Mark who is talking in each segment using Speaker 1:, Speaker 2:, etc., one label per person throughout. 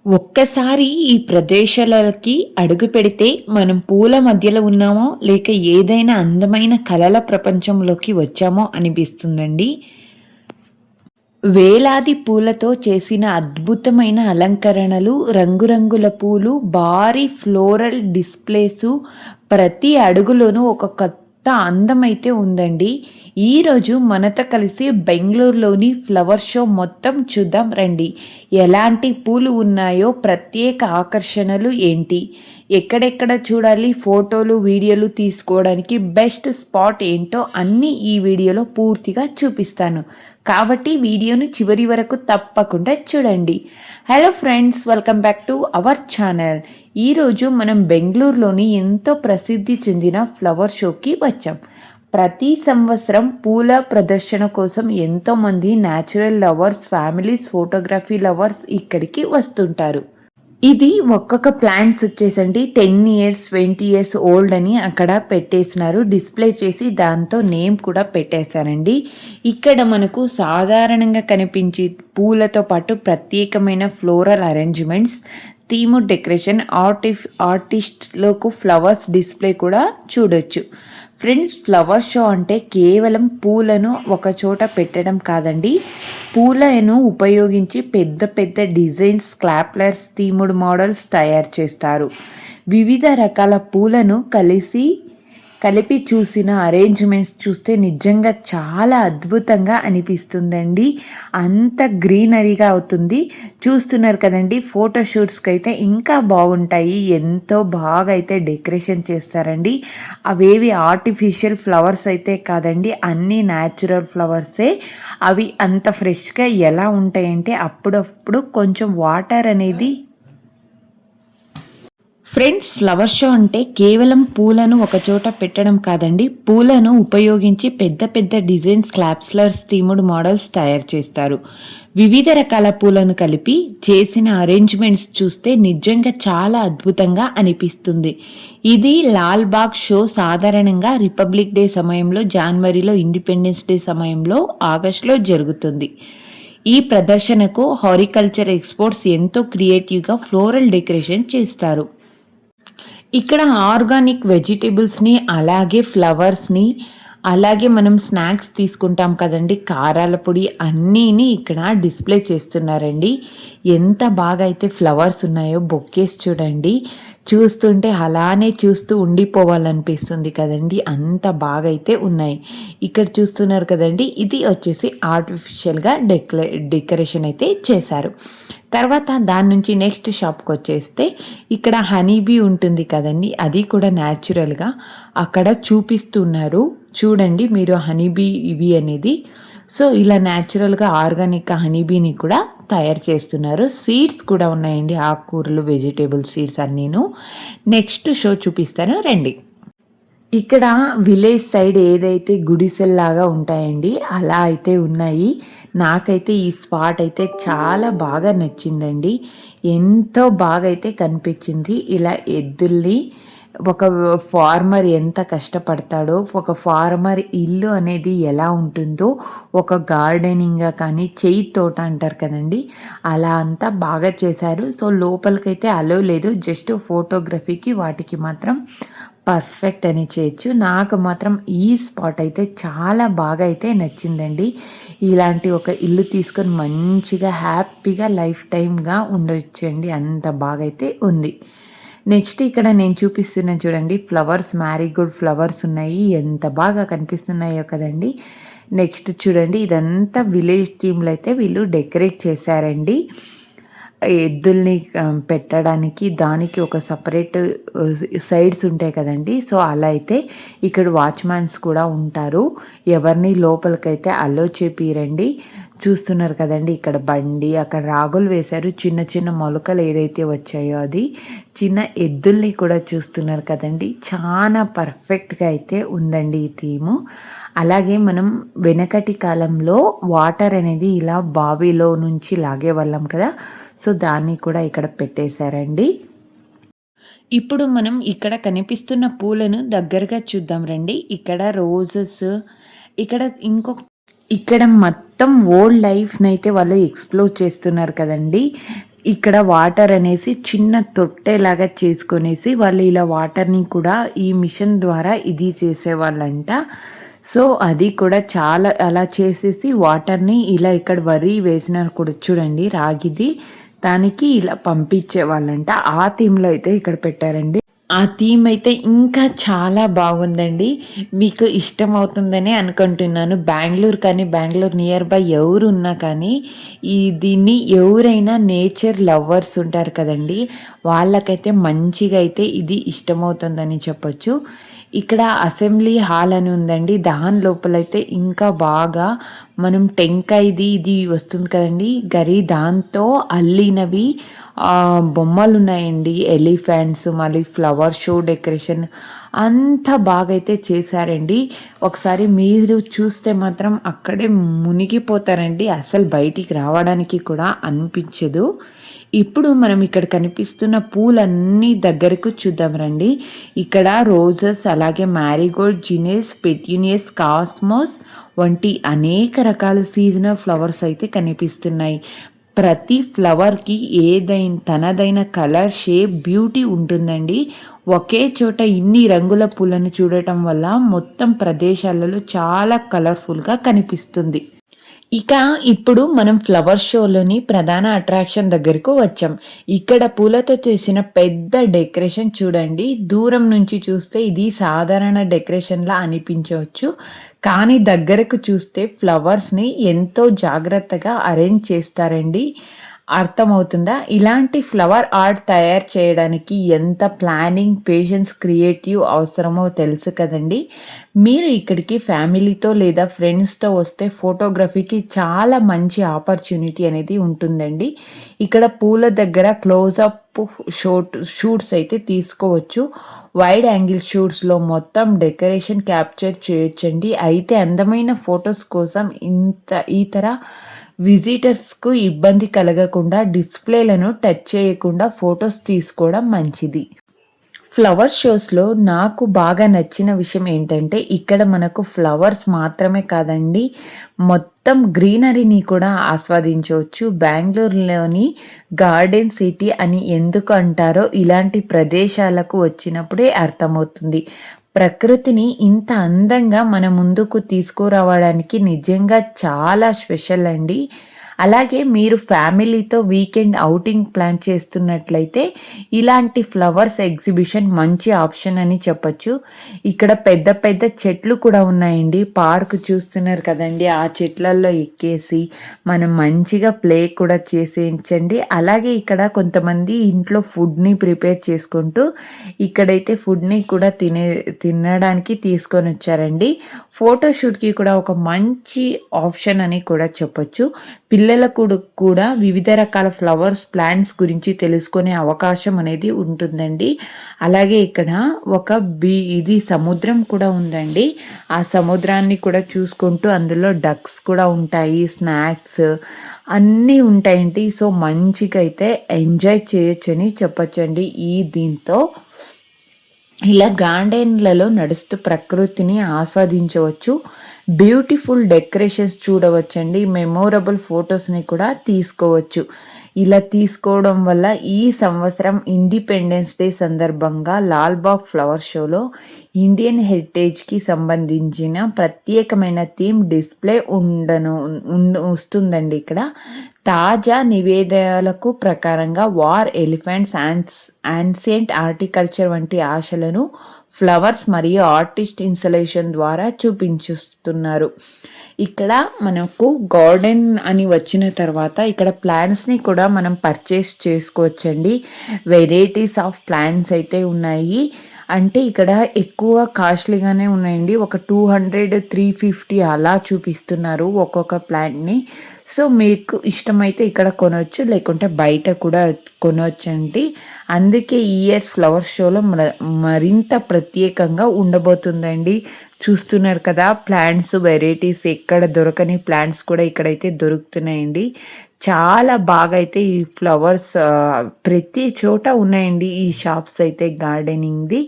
Speaker 1: ఒక్కసారి ఈ ప్రదేశాలకి అడుగు పెడితే మనం పూల మధ్యలో ఉన్నామో లేక ఏదైనా అందమైన కలల ప్రపంచంలోకి వచ్చామో అనిపిస్తుందండి. వేలాది పూలతో చేసిన అద్భుతమైన అలంకరణలు, రంగురంగుల పూలు, భారీ ఫ్లోరల్ డిస్ప్లేసు, ప్రతి అడుగులోనూ ఒక కొత్త అందమైతే ఉందండి. ఈరోజు మనతో కలిసి బెంగళూరులోని ఫ్లవర్ షో మొత్తం చూద్దాం రండి. ఎలాంటి పూలు ఉన్నాయో, ప్రత్యేక ఆకర్షణలు ఏంటి, ఎక్కడెక్కడ చూడాలి, ఫోటోలు వీడియోలు తీసుకోవడానికి బెస్ట్ స్పాట్ ఏంటో అన్నీ ఈ వీడియోలో పూర్తిగా చూపిస్తాను. కాబట్టి వీడియోను చివరి వరకు తప్పకుండా చూడండి. Hello friends, welcome back to our channel. ఈరోజు మనం బెంగళూరులోని ఎంతో ప్రసిద్ధి చెందిన ఫ్లవర్ షోకి వచ్చాం. ప్రతి సంవత్సరం పూల ప్రదర్శన కోసం ఎంతోమంది natural lovers, families, photography lovers ఇక్కడికి వస్తుంటారు. ఇది ఒక్కొక్క ప్లాంట్స్ వచ్చేసండి 10 years 20 years ఓల్డ్ అని అక్కడ పెట్టేసినారు, డిస్ప్లే చేసి దాంతో నేమ్ కూడా పెట్టేశారండి. ఇక్కడ మనకు సాధారణంగా కనిపించే పూలతో పాటు ప్రత్యేకమైన ఫ్లోరల్ అరేంజ్మెంట్స్, థీమ్ డెకరేషన్, ఆర్టిస్ట్లకు ఫ్లవర్స్ డిస్ప్లే కూడా చూడొచ్చు. ఫ్రెండ్స్, ఫ్లవర్ షో అంటే కేవలం పూలను ఒక చోట పెట్టడం కాదండి. పూలను ఉపయోగించి పెద్ద పెద్ద డిజైన్స్, స్క్లాప్లర్స్, థీముడ్ మోడల్స్ తయారు చేస్తారు. వివిధ రకాల పూలను కలిపి చూసిన అరేంజ్మెంట్స్ చూస్తే నిజంగా చాలా అద్భుతంగా అనిపిస్తుందండి. అంత గ్రీనరీగా అవుతుంది. చూస్తున్నారు కదండి, ఫోటోషూట్స్కి అయితే ఇంకా బాగుంటాయి. ఎంతో బాగా అయితే డెకరేషన్ చేస్తారండి. అవేవి ఆర్టిఫిషియల్ ఫ్లవర్స్ అయితే కాదండి, అన్నీ న్యాచురల్ ఫ్లవర్సే. అవి అంత ఫ్రెష్గా ఎలా ఉంటాయంటే అప్పుడప్పుడు కొంచెం వాటర్ అనేది. ఫ్రెండ్స్, ఫ్లవర్ షో అంటే కేవలం పూలను ఒకచోట పెట్టడం కాదండి. పూలను ఉపయోగించి పెద్ద పెద్ద డిజైన్స్, క్లాప్స్లర్స్, థీముడ్ మోడల్స్ తయారు చేస్తారు. వివిధ రకాల పూలను కలిపి చేసిన అరేంజ్మెంట్స్ చూస్తే నిజంగా చాలా అద్భుతంగా అనిపిస్తుంది. ఇది లాల్బాగ్ షో సాధారణంగా రిపబ్లిక్ డే సమయంలో, జనవరిలో, ఇండిపెండెన్స్ డే సమయంలో, ఆగస్టులో జరుగుతుంది. ఈ ప్రదర్శనకు హారికల్చర్ ఎక్స్పర్ట్స్ ఎంతో క్రియేటివ్గా ఫ్లోరల్ డెకరేషన్ చేస్తారు. ఇక్కడ ఆర్గానిక్ వెజిటేబుల్స్ని, అలాగే ఫ్లవర్స్ని, అలాగే మనం స్నాక్స్ తీసుకుంటాం కదండి, కారాల పొడి, అన్నీని ఇక్కడ డిస్ప్లే చేస్తున్నారండి. ఎంత బాగా అయితే ఫ్లవర్స్ ఉన్నాయో, బొకేస్ చూడండి. చూస్తుంటే అలానే చూస్తూ ఉండిపోవాలనిపిస్తుంది కదండి, అంత బాగా అయితే ఉన్నాయి. ఇక్కడ చూస్తున్నారు కదండి, ఇది వచ్చేసి ఆర్టిఫిషియల్గా డెకరేషన్ అయితే చేశారు. తర్వాత దాని నుంచి నెక్స్ట్ షాప్కి వచ్చేస్తే ఇక్కడ హనీబీ ఉంటుంది కదండి, అది కూడా న్యాచురల్గా అక్కడ చూపిస్తున్నారు. చూడండి మీరు హనీబీ ఇవి అనేది. సో ఇలా న్యాచురల్గా ఆర్గానిక్ హనీబీని కూడా తయారు చేస్తున్నారు. సీడ్స్ కూడా ఉన్నాయండి, ఆకుకూరలు, వెజిటేబుల్ సీడ్స్ అన్నీను. నెక్స్ట్ షో చూపిస్తాను రండి. ఇక్కడ విలేజ్ సైడ్ ఏదైతే గుడిసెల్లాగా ఉంటాయండి, అలా అయితే ఉన్నాయి. నాకైతే ఈ స్పాట్ అయితే చాలా బాగా నచ్చిందండి. ఎంతో బాగా అయితే కనిపించింది. ఇలా ఎద్దుల్ని ఒక ఫార్మర్ ఎంత కష్టపడతాడో, ఒక ఫార్మర్ ఇల్లు అనేది ఎలా ఉంటుందో, ఒక గార్డెనింగ్గా కానీ, చేయి తోట అంటారు కదండి, అలా అంతా బాగా చేశారు. సో లోపలికైతే అలో లేదు, జస్ట్ ఫోటోగ్రఫీకి వాటికి మాత్రం పర్ఫెక్ట్ అని చేయొచ్చు. నాకు మాత్రం ఈ స్పాట్ అయితే చాలా బాగా అయితే నచ్చిందండి. ఇలాంటి ఒక ఇల్లు తీసుకొని మంచిగా హ్యాపీగా లైఫ్ టైమ్గా ఉండొచ్చండి, అంత బాగా అయితే ఉంది. నెక్స్ట్ ఇక్కడ నేను చూపిస్తున్నాను చూడండి, ఫ్లవర్స్, మ్యారీగోల్డ్ ఫ్లవర్స్ ఉన్నాయి, ఎంత బాగా కనిపిస్తున్నాయో కదండి. నెక్స్ట్ చూడండి, ఇదంతా విలేజ్ థీమ్లో అయితే వీళ్ళు డెకరేట్ చేశారండి. ఎద్దుల్ని పెట్టడానికి దానికి ఒక సపరేట్ సైడ్స్ ఉంటాయి కదండి. సో అలా అయితే ఇక్కడ వాచ్మ్యాన్స్ కూడా ఉంటారు, ఎవరిని లోపలికైతే అలో చేపిరండి. చూస్తున్నారు కదండి, ఇక్కడ బండి, అక్కడ రాగులు వేశారు, చిన్న చిన్న మొలకలు ఏదైతే వచ్చాయో అది. చిన్న ఎద్దుల్ని కూడా చూస్తున్నారు కదండి, చాలా పర్ఫెక్ట్గా అయితే ఉందండి ఈ థీము. అలాగే మనం వెనకటి కాలంలో వాటర్ అనేది ఇలా బావిలో నుంచి లాగేవాళ్ళం కదా, సో దాన్ని కూడా ఇక్కడ పెట్టేశారండి. ఇప్పుడు మనం ఇక్కడ కనిపిస్తున్న పూలను దగ్గరగా చూద్దాం రండి. ఇక్కడ రోజెస్, ఇక్కడ ఇక్కడ మొత్తం ఓల్డ్ లైఫ్ని అయితే వాళ్ళు ఎక్స్ప్లోర్ చేస్తున్నారు కదండి. ఇక్కడ వాటర్ అనేసి చిన్న తొట్టెలాగా చేసుకొనేసి వాళ్ళు ఇలా వాటర్ని కూడా ఈ మిషన్ ద్వారా ఇది చేసేవాళ్ళంట. సో అది కూడా చాలా అలా చేసేసి వాటర్ని ఇలా ఇక్కడ వరి వేసినారు కూడా చూడండి రాగిది, దానికి ఇలా పంపించేవాళ్ళంట. ఆ థీమ్లో అయితే ఇక్కడ పెట్టారండి. ఆ థీమ్ అయితే ఇంకా చాలా బాగుందండి. మీకు ఇష్టమవుతుందనే అనుకుంటున్నాను. బెంగుళూరు నియర్ బై ఎవరున్నా కానీ దీన్ని ఎవరైనా నేచర్ లవర్స్ ఉంటారు కదండీ! వాళ్ళకైతే మంచిగా అయితే ఇది ఇష్టమవుతుందని చెప్పొచ్చు. ఇక్కడ అసెంబ్లీ హాల్ అని ఉందండి. దాని లోపలైతే ఇంకా బాగా మనం టెంకాయది ఇది వస్తుంది కదండీ గరి, దాంతో అల్లినవి బొమ్మలున్నాయండి. ఎలిఫెంట్స్, మళ్ళీ ఫ్లవర్ షో డెకరేషన్ అంతా బాగా అయితే చేశారండి. ఒకసారి మీరు చూస్తే మాత్రం అక్కడే మునిగిపోతారండి. అసలు బయటికి రావడానికి కూడా అనిపించదు. ఇప్పుడు మనం ఇక్కడ కనిపిస్తున్న పూలన్నీ దగ్గరకు చూద్దాం రండి. ఇక్కడ రోజెస్, అలాగే మ్యారీగోల్డ్, జినేస్, పెట్యూనియస్, కాస్మోస్ వంటి అనేక రకాల సీజనల్ ఫ్లవర్స్ అయితే కనిపిస్తున్నాయి. ప్రతి ఫ్లవర్కి తనదైన కలర్, షేప్, బ్యూటీ ఉంటుందండి. ఒకే చోట ఇన్ని రంగుల పూలను చూడటం వల్ల మొత్తం ప్రదేశాలలో చాలా కలర్ఫుల్గా కనిపిస్తుంది. ఇక ఇప్పుడు మనం ఫ్లవర్ షోలోని ప్రధాన అట్రాక్షన్ దగ్గరకు వచ్చాం. ఇక్కడ పూలతో చేసిన పెద్ద డెకరేషన్ చూడండి. దూరం నుంచి చూస్తే ఇది సాధారణ డెకరేషన్లా అనిపించవచ్చు, కానీ దగ్గరకు చూస్తే ఫ్లవర్స్ని ఎంతో జాగ్రత్తగా అరేంజ్ చేస్తారండి. అర్థమవుతుందా? ఇలాంటి ఫ్లవర్ ఆర్ట్ తయారు చేయడానికి ఎంత ప్లానింగ్, పేషెన్స్, క్రియేటివ్ అవసరమో తెలుసు కదండి. మీరు ఇక్కడికి ఫ్యామిలీతో లేదా ఫ్రెండ్స్తో వస్తే ఫోటోగ్రఫీకి చాలా మంచి ఆపర్చునిటీ అనేది ఉంటుందండి. ఇక్కడ పూల దగ్గర క్లోజప్ షూట్స్ అయితే తీసుకోవచ్చు. వైడ్ యాంగిల్ షూట్స్లో మొత్తం డెకరేషన్ క్యాప్చర్ చేయొచ్చండి. అయితే అందమైన ఫొటోస్ కోసం ఇతర విజిటర్స్కు ఇబ్బంది కలగకుండా డిస్ప్లేలను టచ్ చేయకుండా ఫొటోస్ తీసుకోవడం మంచిది. ఫ్లవర్ షోస్లో నాకు బాగా నచ్చిన విషయం ఏంటంటే ఇక్కడ మనకు ఫ్లవర్స్ మాత్రమే కాదండి, మొత్తం గ్రీనరీని కూడా ఆస్వాదించవచ్చు. బెంగళూరులోని గార్డెన్ సిటీ అని ఎందుకు అంటారో ఇలాంటి ప్రదేశాలకు వచ్చినప్పుడే అర్థమవుతుంది. ప్రకృతిని ఇంత అందంగా మన ముందుకు తీసుకురావడానికి నిజంగా చాలా స్పెషల్ అండి. అలాగే మీరు ఫ్యామిలీతో వీకెండ్ ఔటింగ్ ప్లాన్ చేస్తున్నట్లయితే ఇలాంటి ఫ్లవర్స్ ఎగ్జిబిషన్ మంచి ఆప్షన్ అని చెప్పచ్చు. ఇక్కడ పెద్ద పెద్ద చెట్లు కూడా ఉన్నాయండి. పార్క్ చూస్తున్నారు కదండి, ఆ చెట్లల్లో ఎక్కేసి మనం మంచిగా ప్లే కూడా చేసేయించండి. అలాగే ఇక్కడ కొంతమంది ఇంట్లో ఫుడ్ని ప్రిపేర్ చేసుకుంటూ ఇక్కడైతే ఫుడ్ని కూడా తినడానికి తీసుకొని వచ్చారండి. ఫోటోషూట్కి కూడా ఒక మంచి ఆప్షన్ అని కూడా చెప్పొచ్చు. పిల్లలకు కూడా వివిధ రకాల ఫ్లవర్స్, ప్లాంట్స్ గురించి తెలుసుకునే అవకాశం అనేది ఉంటుందండి. అలాగే ఇక్కడ ఒక ఇది సముద్రం కూడా ఉందండి. ఆ సముద్రాన్ని కూడా చూసుకుంటూ అందులో డక్స్ కూడా ఉంటాయి, స్నాక్స్ అన్నీ ఉంటాయండి. సో మంచిగా అయితే ఎంజాయ్ చేయొచ్చని చెప్పొచ్చండి. దీంతో ఇలా గార్డెన్లలో నడుస్తూ ప్రకృతిని ఆస్వాదించవచ్చు. Beautiful decorations చూడవచ్చండి. మెమొరబుల్ ఫొటోస్ని కూడా తీసుకోవచ్చు. ఇలా తీసుకోవడం వల్ల ఈ సంవత్సరం ఇండిపెండెన్స్ డే సందర్భంగా లాల్బాగ్ ఫ్లవర్ షోలో ఇండియన్ హెరిటేజ్కి సంబంధించిన ప్రత్యేకమైన థీమ్ డిస్ప్లే వస్తుందండి. ఇక్కడ తాజా నివేదికలకు ప్రకారంగా వార్, ఎలిఫెంట్స్, యాన్సియంట్ హార్టికల్చర్ వంటి ఆశలను ఫ్లవర్స్ మరియు ఆర్టిస్ట్ ఇన్స్టలేషన్ ద్వారా చూపించుస్తున్నారు. ఇక్కడ మనకు గార్డెన్ అని వచ్చిన తర్వాత ఇక్కడ ప్లాంట్స్ని కూడా మనం పర్చేస్ చేసుకోవచ్చండి. వెరైటీస్ ఆఫ్ ప్లాంట్స్ అయితే ఉన్నాయి. అంటే ఇక్కడ ఎక్కువ కాస్ట్లీగానే ఉన్నాయండి. ఒక 200, 350 అలా చూపిస్తున్నారు ఒక్కొక్క ప్లాంట్ని. సో మీకు ఇష్టమైతే ఇక్కడ కొనవచ్చు, లేకుంటే బయట కూడా కొనవచ్చండి. అందుకే ఈ ఇయర్స్ ఫ్లవర్ షోలో మరింత ప్రత్యేకంగా ఉండబోతుందండి. చూస్తున్నారు కదా, ప్లాంట్స్ వెరైటీస్, ఎక్కడ దొరకని ప్లాంట్స్ కూడా ఇక్కడైతే దొరుకుతున్నాయండి. చాలా బాగా అయితే ఈ ఫ్లవర్స్ ప్రతి చోట ఉన్నాయండి ఈ షాప్స్ అయితే గార్డెనింగ్ది.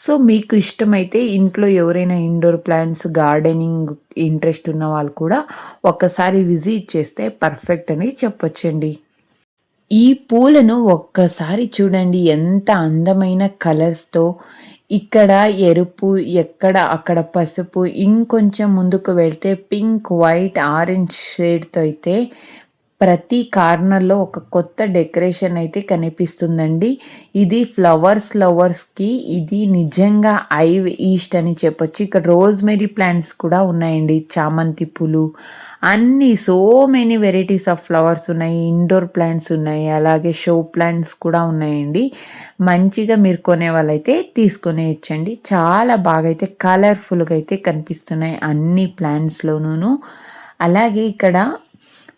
Speaker 1: సో మీకు ఇష్టమైతే ఇంట్లో ఎవరైనా ఇండోర్ ప్లాంట్స్, గార్డెనింగ్ ఇంట్రెస్ట్ ఉన్న వాళ్ళు కూడా ఒక్కసారి విజిట్ చేస్తే పర్ఫెక్ట్ అని చెప్పొచ్చండి. ఈ పూలను ఒక్కసారి చూడండి ఎంత అందమైన కలర్స్‌తో ఇక్కడ ఎరుపు, అక్కడ పసుపు, ఇంకొంచెం ముందుకు వెళ్తే పింక్, వైట్, ఆరెంజ్ షేడ్‌తో అయితే ప్రతి కార్నర్‌లో ఒక కొత్త డెకరేషన్ అయితే కనిపిస్తుందండి. ఇది ఫ్లవర్స్ లవర్స్‌కి ఇది నిజంగా ఈస్ట్ అని చెప్పొచ్చు. ఇక్కడ రోజ్‌మెరీ ప్లాంట్స్ కూడా ఉన్నాయండి. చామంతి పూలు అన్నీ so many varieties of flowers ఉన్నాయి. ఇండోర్ ప్లాంట్స్ ఉన్నాయి. అలాగే షో ప్లాంట్స్ కూడా ఉన్నాయండి. మంచిగా మీరు కొనే వాళ్ళైతే తీసుకొనేయొచ్చండి. చాలా బాగా అయితే కలర్‌ఫుల్‌గా అయితే కనిపిస్తున్నాయి అన్ని ప్లాంట్స్‌లోనూను. అలాగే ఇక్కడ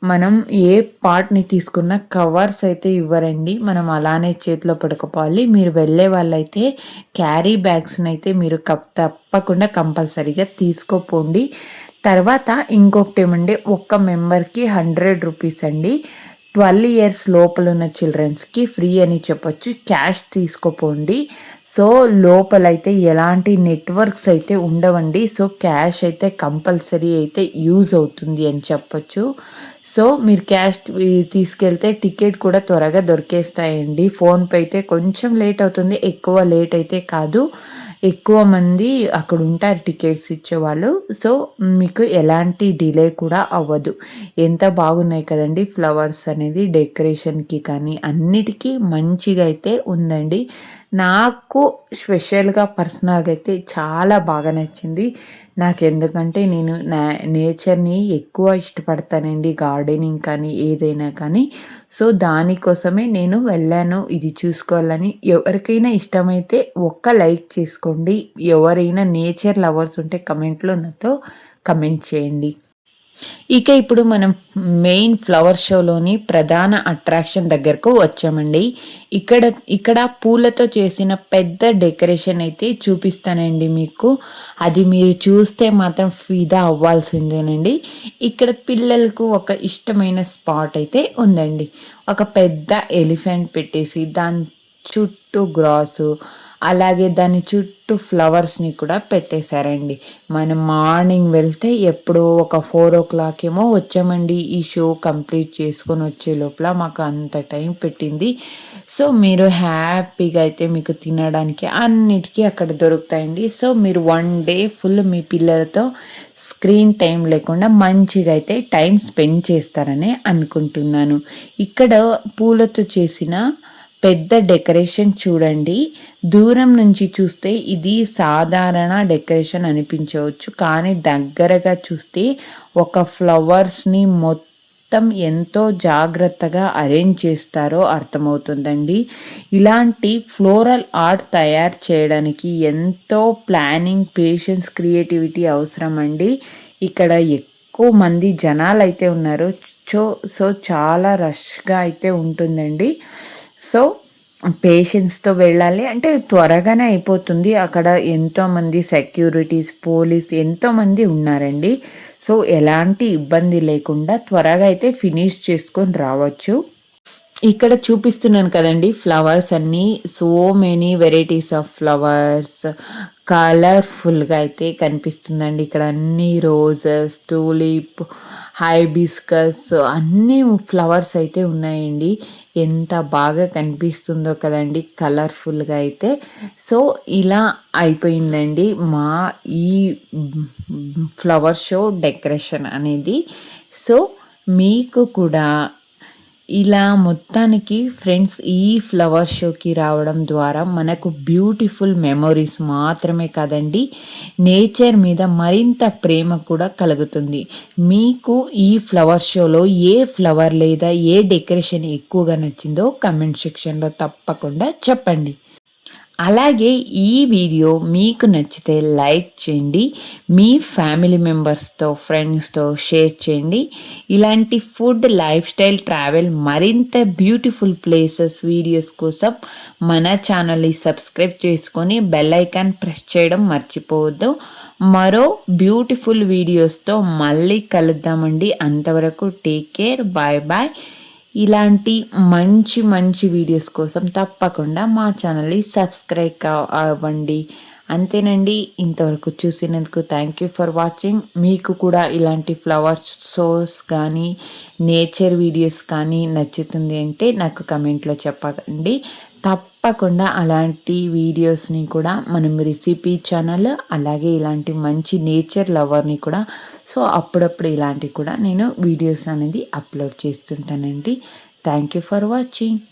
Speaker 1: మనం ఏ పార్ట్‌ని తీసుకున్నా కవర్స్ అయితే ఇవ్వరండి. మనం అలానే చేతిలో పట్టుకుపోవాలి. మీరు వెళ్ళే వాళ్ళైతే క్యారీ బ్యాగ్స్‌నైతే మీరు తప్పకుండా కంపల్సరీగా తీసుకోపోండి. తర్వాత ఇంకొకటేమంటే ఒక్క మెంబర్‌కి ₹100 అండి. 12 ఇయర్స్ లోపలున్న చిల్డ్రన్స్‌కి ఫ్రీ అని చెప్పొచ్చు. క్యాష్ తీసుకోపోండి. సో, లోపలైతే ఎలాంటి నెట్వర్క్స్ అయితే ఉండవండి. సో, క్యాష్ అయితే కంపల్సరీ అయితే యూజ్ అవుతుంది అని చెప్పొచ్చు. సో, మీరు క్యాష్ తీసుకెళ్తే టికెట్ కూడా త్వరగా దొరికేస్తాయండి. ఫోన్‌పే అయితే కొంచెం లేట్ అవుతుంది. ఎక్కువ లేట్ అయితే కాదు. ఎక్కువ మంది అక్కడ ఉంటారు టికెట్స్ ఇచ్చేవాళ్ళు. సో, మీకు ఎలాంటి డిలే కూడా అవ్వదు. ఎంత బాగున్నాయి కదండీ ఫ్లవర్స్ అనేది డెకరేషన్‌కి కానీ అన్నిటికీ మంచిగా అయితే ఉందండి. నాకు స్పెషల్‌గా పర్సనల్‌గా అయితే చాలా బాగా నచ్చింది. నాకెందుకంటే నేను నేచర్‌ని ఎక్కువ ఇష్టపడతానండి. గార్డెనింగ్ కానీ ఏదైనా కానీ. సో, దానికోసమే నేను వెళ్ళాను ఇది చూసుకోవాలని. ఎవరికైనా ఇష్టమైతే ఒక్క లైక్ చేసుకోండి. ఎవరైనా నేచర్ లవర్స్ ఉంటే కమెంట్‌లో నాతో కమెంట్ చేయండి. ఇక ఇప్పుడు మనం మెయిన్ ఫ్లవర్ షోలోని ప్రధాన అట్రాక్షన్ దగ్గరకు వచ్చామండి. ఇక్కడ ఇక్కడ పూలతో చేసిన పెద్ద డెకరేషన్ అయితే చూపిస్తానండి మీకు. అది మీరు చూస్తే మాత్రం ఫిదా అవ్వాల్సిందేనండి. ఇక్కడ పిల్లలకు ఒక ఇష్టమైన స్పాట్ అయితే ఉందండి. ఒక పెద్ద ఎలిఫెంట్ పెట్టేసి దాని చుట్టూ గ్రాసు అలాగే దాని చుట్టూ ఫ్లవర్స్‌ని కూడా పెట్టేశారండి. మనం మార్నింగ్ వెళ్తే ఎప్పుడో ఒక 4:00 ఏమో వచ్చామండి. ఈ షో కంప్లీట్ చేసుకొని వచ్చే లోపల మాకు అంత టైం పెట్టింది. సో, మీరు హ్యాపీగా అయితే మీకు తినడానికి అన్నిటికీ అక్కడ దొరుకుతాయండి. సో, మీరు 1 డే ఫుల్ మీ పిల్లలతో స్క్రీన్ టైం లేకుండా మంచిగా అయితే టైం స్పెండ్ చేస్తారని అనుకుంటున్నాను. ఇక్కడ పూలతో చేసిన పెద్ద డెకరేషన్ చూడండి. దూరం నుంచి చూస్తే ఇది సాధారణ డెకరేషన్ అనిపించవచ్చు. కానీ దగ్గరగా చూస్తే ఒక ఫ్లవర్స్‌ని మొత్తం ఎంతో జాగ్రత్తగా అరేంజ్ చేస్తారో అర్థమవుతుందండి. ఇలాంటి ఫ్లోరల్ ఆర్ట్ తయారు చేయడానికి ఎంతో ప్లానింగ్, పేషెన్స్, క్రియేటివిటీ అవసరమండి. ఇక్కడ ఎక్కువ మంది జనాలైతే ఉన్నారు. సో, చాలా రష్‌గా అయితే ఉంటుందండి. సో, పేషెన్స్‌తో వెళ్ళాలి. అంటే త్వరగానే అయిపోతుంది. అక్కడ ఎంతోమంది సెక్యూరిటీస్, పోలీస్ ఎంతోమంది ఉన్నారండి. సో, ఎలాంటి ఇబ్బంది లేకుండా త్వరగా అయితే ఫినిష్ చేసుకొని రావచ్చు. ఇక్కడ చూపిస్తున్నాను కదండీ ఫ్లవర్స్ అన్నీ. So many varieties of flowers కలర్‌ఫుల్‌గా అయితే కనిపిస్తుందండి. ఇక్కడ అన్నీ రోజెస్, టూలిప్, హైబిస్కస్ అన్నీ ఫ్లవర్స్ అయితే ఉన్నాయండి. ఎంత బాగా కనిపిస్తుందో కదండీ కలర్‌ఫుల్‌గా అయితే. సో, ఇలా అయిపోయిందండి మా ఈ ఫ్లవర్ షో డెకరేషన్ అనేది. సో, మీకు కూడా ఇలా మొత్తానికి ఫ్రెండ్స్ ఈ ఫ్లవర్ షోకి రావడం ద్వారా మనకు బ్యూటిఫుల్ మెమొరీస్ మాత్రమే కాదండి, నేచర్ మీద మరింత ప్రేమ కూడా కలుగుతుంది. మీకు ఈ ఫ్లవర్ షోలో ఏ ఫ్లవర్ లేదా ఏ డెకరేషన్ ఎక్కువగా నచ్చిందో కమెంట్ సెక్షన్లో తప్పకుండా చెప్పండి. అలాగే ఈ వీడియో మీకు నచ్చితే లైక్ చేయండి. మీ ఫ్యామిలీ మెంబర్స్‌తో, ఫ్రెండ్స్‌తో షేర్ చేయండి. ఇలాంటి ఫుడ్, లైఫ్ స్టైల్, ట్రావెల్ మరింత బ్యూటిఫుల్ ప్లేసెస్ వీడియోస్ కోసం మన ఛానల్‌ని సబ్స్క్రైబ్ చేసుకొని బెల్ ఐకాన్ ప్రెస్ చేయడం మర్చిపోవద్దు. మరో బ్యూటిఫుల్ వీడియోస్‌తో మళ్ళీ కలుద్దామండి. అంతవరకు టేక్ కేర్. Bye bye. ఇలాంటి మంచి మంచి వీడియోస్ కోసం తప్పకుండా మా ఛానల్ని సబ్స్క్రైబ్ అవ్వండి. అంతేనండి. ఇంతవరకు చూసినందుకు థ్యాంక్ యూ ఫర్ వాచింగ్. మీకు కూడా ఇలాంటి ఫ్లవర్ షోస్ కానీ, నేచర్ వీడియోస్ కానీ నచ్చుతుంది అంటే నాకు కమెంట్లో చెప్పండి. తప్పకుండా అలాంటి వీడియోస్ని కూడా మనం రెసిపీ ఛానల్, అలాగే ఇలాంటి మంచి నేచర్ లవర్ని కూడా సో అప్పుడప్పుడు ఇలాంటివి కూడా నేను వీడియోస్ అనేది అప్లోడ్ చేస్తుంటానండి. Thank you for watching.